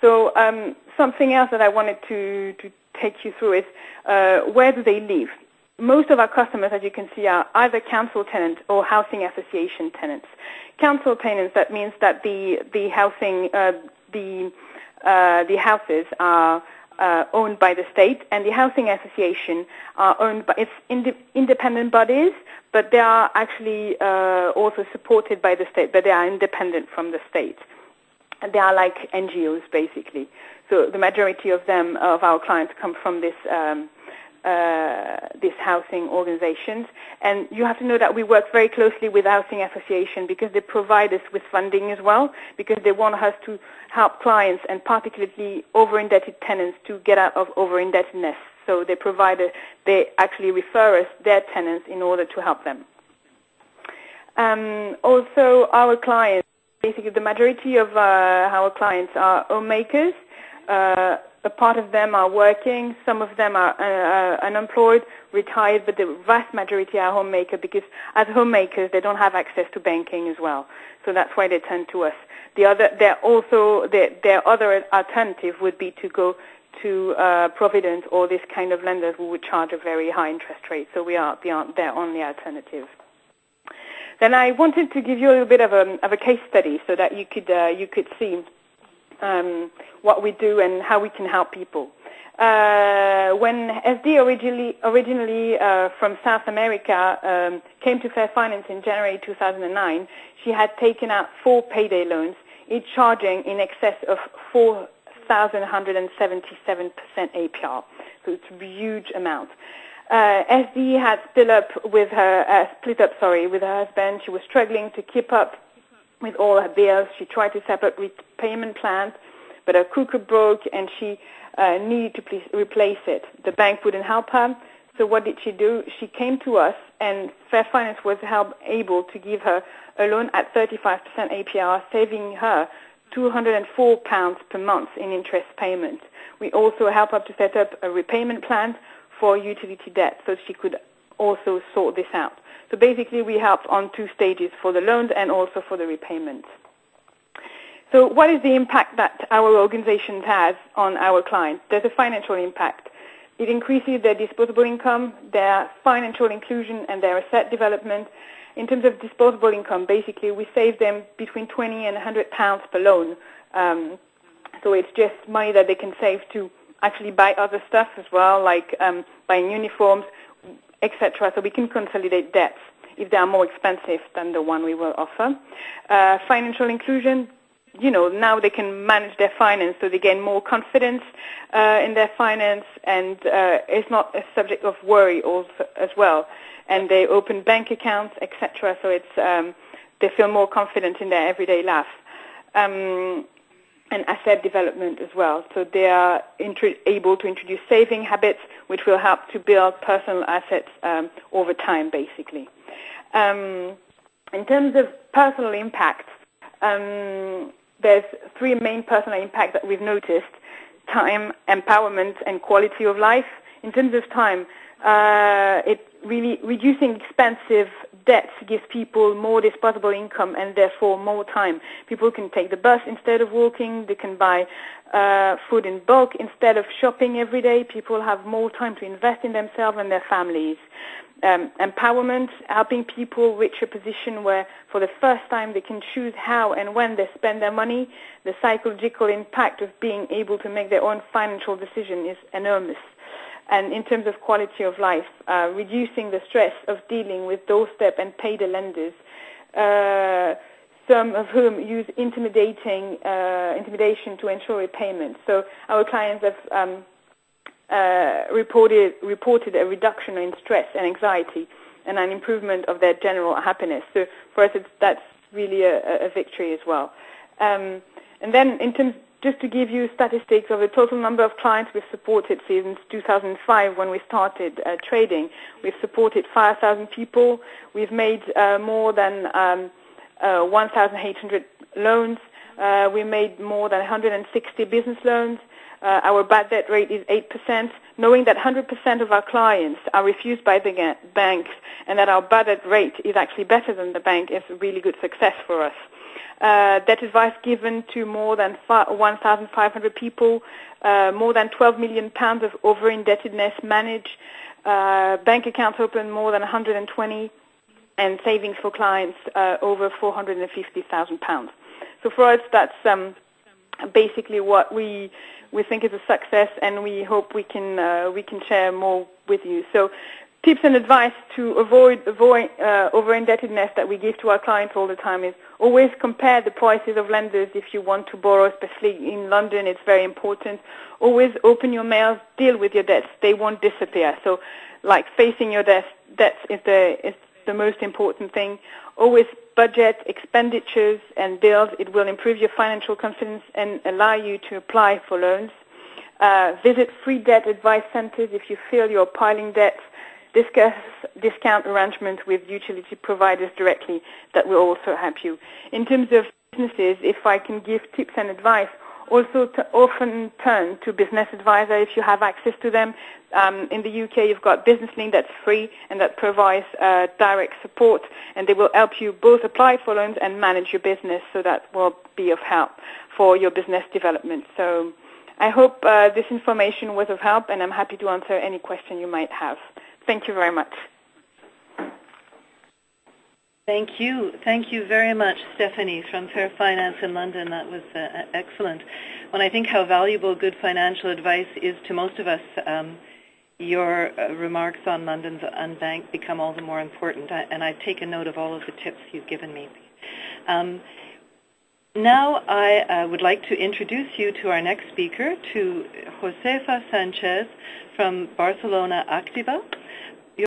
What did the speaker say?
So something else that I wanted to take you through is where do they live? Most of our customers, as you can see, are either council tenants or housing association tenants. Council tenants, that means that the houses are owned by the state, and the housing association are owned by independent bodies, but they are actually also supported by the state, but they are independent from the state. And they are like NGOs, basically. So the majority of them, of our clients, come from this housing organizations. And you have to know that we work very closely with housing association because they provide us with funding as well, because they want us to help clients, and particularly over-indebted tenants, to get out of over-indebtedness. So they actually refer us their tenants in order to help them. Also, our clients, basically the majority of our clients are homemakers. A part of them are working, some of them are unemployed, retired, but the vast majority are homemaker, because as homemakers they don't have access to banking as well. So that's why they turn to us. Their other alternative would be to go to Provident or this kind of lenders who would charge a very high interest rate. So we are their only alternative. Then I wanted to give you a little bit of a case study so that you could see what we do and how we can help people. When SD originally from South America came to Fair Finance in January 2009, she had taken out 4 payday loans, each charging in excess of 4,177% APR. So it's a huge amount. SD had split up with her husband. She was struggling to keep up with all her bills. She tried to set up repayment plans, but her cooker broke and she needed to replace it. The bank wouldn't help her. So what did she do? She came to us, and Fair Finance was able to give her a loan at 35% APR, saving her £204 per month in interest payments. We also helped her to set up a repayment plan for utility debt, so she could also sort this out. So basically we helped on 2 stages, for the loans and also for the repayments. So what is the impact that our organization has on our clients? There's a financial impact. It increases their disposable income, their financial inclusion, and their asset development. In terms of disposable income, basically we save them between 20 and £100 per loan. So it's just money that they can save to actually buy other stuff as well, like buying uniforms, etc. So we can consolidate debts if they are more expensive than the one we will offer. Financial inclusion, now they can manage their finance, so they gain more confidence in their finance, and it's not a subject of worry also as well. And they open bank accounts, etc. So it's they feel more confident in their everyday life. And asset development as well. So they are able to introduce saving habits, which will help to build personal assets over time, basically. In terms of personal impact, there's 3 main personal impacts that we've noticed: time, empowerment, and quality of life. In terms of time, it really reducing expensive debts gives people more disposable income and therefore more time. People can take the bus instead of walking. They can buy food in bulk instead of shopping every day. People have more time to invest in themselves and their families. Empowerment, helping people reach a position where for the first time they can choose how and when they spend their money. The psychological impact of being able to make their own financial decision is enormous. And in terms of quality of life, reducing the stress of dealing with doorstep and payday lenders, some of whom use intimidation to ensure repayment. So our clients have reported a reduction in stress and anxiety and an improvement of their general happiness. So for us, that's really a victory as well. And then in terms, just to give you statistics of the total number of clients we've supported since 2005 when we started trading, we've supported 5,000 people. We've made more than 1,800 loans. We made more than 160 business loans. Our bad debt rate is 8%. Knowing that 100% of our clients are refused by the banks and that our bad debt rate is actually better than the bank is a really good success for us. Debt advice given to more than 1,500 people, more than 12 million pounds of over-indebtedness managed, bank accounts open more than 120, and savings for clients over 450,000 pounds. So for us, that's basically what we think is a success, and we hope we can share more with you. So tips and advice to avoid over-indebtedness that we give to our clients all the time is always compare the prices of lenders if you want to borrow, especially in London. It's very important. Always open your mails, deal with your debts. They won't disappear. So like facing your debts is the most important thing. Always budget expenditures and bills. It will improve your financial confidence and allow you to apply for loans. Visit free debt advice centers if you feel you're piling debts. Discuss discount arrangements with utility providers directly. That will also help you. In terms of businesses, if I can give tips and advice, also to often turn to business advisor if you have access to them. In the UK, you've got Business Link that's free and that provides direct support, and they will help you both apply for loans and manage your business, so that will be of help for your business development. So I hope this information was of help, and I'm happy to answer any question you might have. Thank you very much. Thank you. Thank you very much, Stephanie from Fair Finance in London. That was excellent. When I think how valuable good financial advice is to most of us, your remarks on London's unbanked become all the more important, and I've taken note of all of the tips you've given me. Now I would like to introduce you to our next speaker, to Josefa Sanchez from Barcelona Activa.